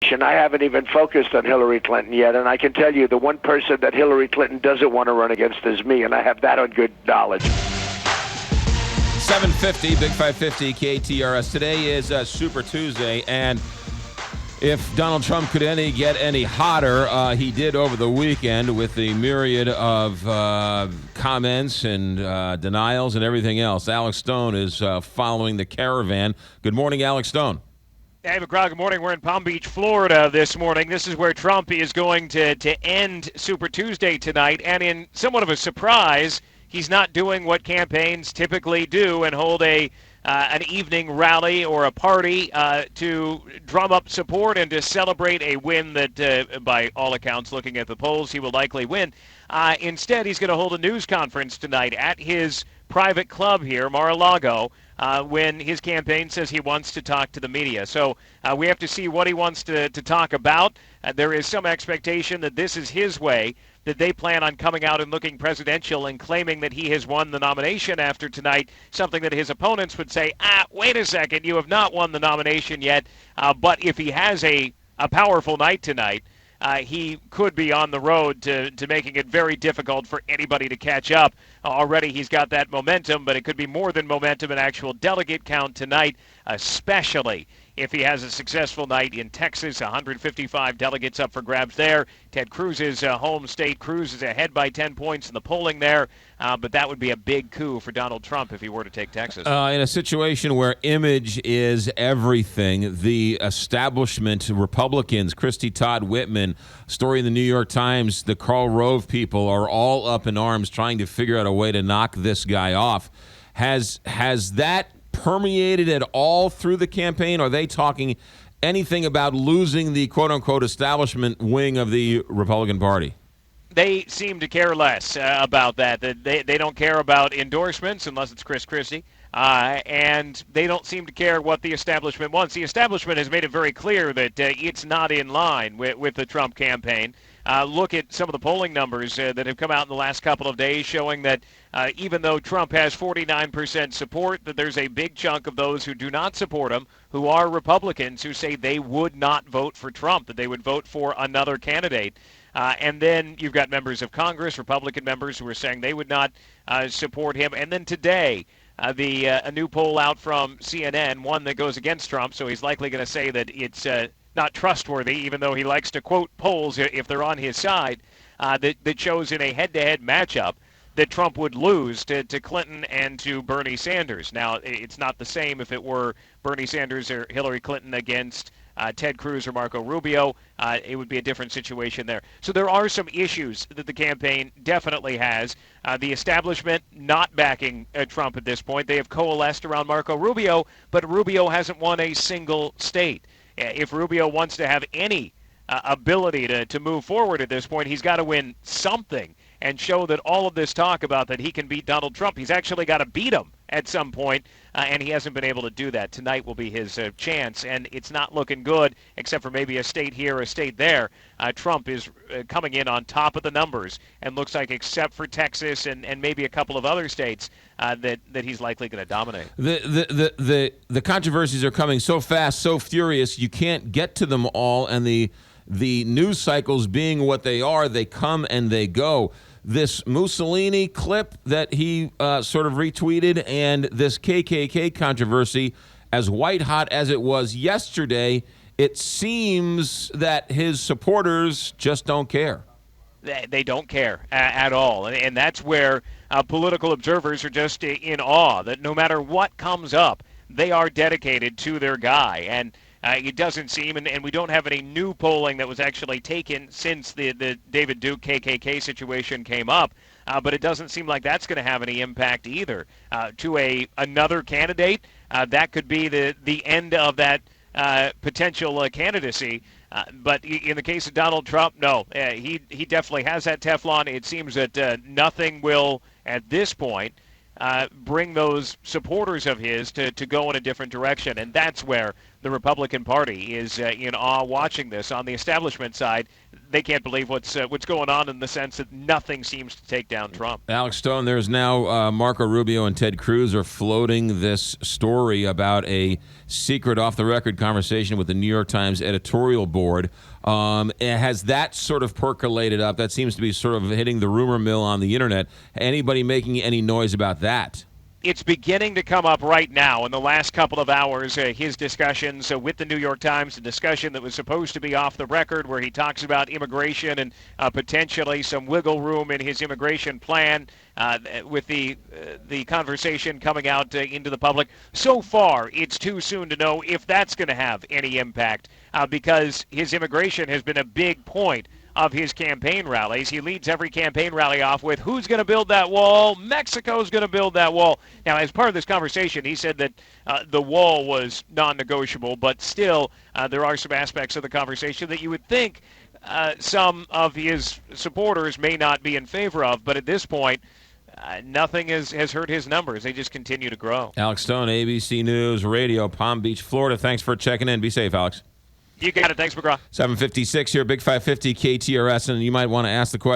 much, and I haven't even focused on Hillary Clinton yet. And I can tell you the one person that Hillary Clinton doesn't want to run against is me, and I have that on good knowledge. 750, Big 550, KTRS. Today is Super Tuesday, and if Donald Trump could get any hotter, he did over the weekend with the myriad of comments and denials and everything else. Alex Stone is following the caravan. Good morning, Alex Stone. Hey, McGraw, good morning. We're in Palm Beach, Florida this morning. This is where Trump is going to end Super Tuesday tonight, and in somewhat of a surprise, he's not doing what campaigns typically do and hold an evening rally or a party to drum up support and to celebrate a win that, by all accounts, looking at the polls, he will likely win. Instead, he's going to hold a news conference tonight at his private club here, Mar-a-Lago, when his campaign says he wants to talk to the media. So we have to see what he wants to talk about. There is some expectation that this is his way, that they plan on coming out and looking presidential and claiming that he has won the nomination after tonight, something that his opponents would say, wait a second, you have not won the nomination yet. But if he has a powerful night tonight, he could be on the road to making it very difficult for anybody to catch up. Already he's got that momentum, but it could be more than momentum, an actual delegate count tonight, especially if he has a successful night in Texas. 155 delegates up for grabs there. Ted Cruz's home state. Cruz is ahead by 10 points in the polling there, but that would be a big coup for Donald Trump if he were to take Texas. In a situation where image is everything, the establishment, Republicans, Christie Todd Whitman, story in the New York Times, the Karl Rove people are all up in arms trying to figure out a way to knock this guy off. Has that permeated at all through the campaign? Are they talking anything about losing the quote-unquote establishment wing of the Republican Party? They seem to care less about that. They don't care about endorsements unless it's Chris Christie, and they don't seem to care what the establishment wants. The establishment has made it very clear that it's not in line with the Trump campaign. Look at some of the polling numbers that have come out in the last couple of days showing that even though Trump has 49% support, that there's a big chunk of those who do not support him who are Republicans who say they would not vote for Trump, that they would vote for another candidate. And then you've got members of Congress, Republican members, who are saying they would not support him. And then today, a new poll out from CNN, one that goes against Trump, so he's likely going to say that it's not trustworthy, even though he likes to quote polls if they're on his side, that shows in a head-to-head matchup that Trump would lose to Clinton and to Bernie Sanders. Now, it's not the same if it were Bernie Sanders or Hillary Clinton against Ted Cruz or Marco Rubio. It would be a different situation there. So there are some issues that the campaign definitely has. The establishment not backing Trump at this point. They have coalesced around Marco Rubio, but Rubio hasn't won a single state. If Rubio wants to have any ability to move forward at this point, he's got to win something and show that all of this talk about that he can beat Donald Trump, he's actually got to beat him at some point, and he hasn't been able to do that. Tonight will be his chance, and it's not looking good, except for maybe a state here, a state there. Trump is coming in on top of the numbers, and looks like, except for Texas and maybe a couple of other states, that he's likely going to dominate. The controversies are coming so fast, so furious, you can't get to them all, and the news cycles being what they are, they come and they go. This Mussolini clip that he sort of retweeted and this KKK controversy, as white hot as it was yesterday, it seems that his supporters just don't care. They don't care at all. And that's where political observers are just in awe that no matter what comes up, they are dedicated to their guy. And it doesn't seem, and we don't have any new polling that was actually taken since the David Duke KKK situation came up, but it doesn't seem like that's going to have any impact either. To another candidate, that could be the end of that potential candidacy. But in the case of Donald Trump, no, he definitely has that Teflon. It seems that nothing will, at this point, bring those supporters of his to go in a different direction. And that's where the Republican Party is in awe watching this. On the establishment side, they can't believe what's going on in the sense that nothing seems to take down Trump. Alex Stone, there's now Marco Rubio and Ted Cruz are floating this story about a secret off-the-record conversation with the New York Times editorial board. Has that sort of percolated up? That seems to be sort of hitting the rumor mill on the internet. Anybody making any noise about that? It's beginning to come up right now in the last couple of hours, his discussions with the New York Times, a discussion that was supposed to be off the record where he talks about immigration and potentially some wiggle room in his immigration plan with the conversation coming out into the public. So far, it's too soon to know if that's going to have any impact because his immigration has been a big point of his campaign rallies. He leads every campaign rally off with, who's going to build that wall? Mexico's going to build that wall. Now, as part of this conversation, he said that the wall was non-negotiable, but still there are some aspects of the conversation that you would think some of his supporters may not be in favor of, but at this point, nothing has hurt his numbers. They just continue to grow. Alex Stone, ABC News Radio, Palm Beach, Florida. Thanks for checking in. Be safe, Alex. You got it. Thanks, McGraw. 7:56 here, Big 550 KTRS, and you might want to ask the question.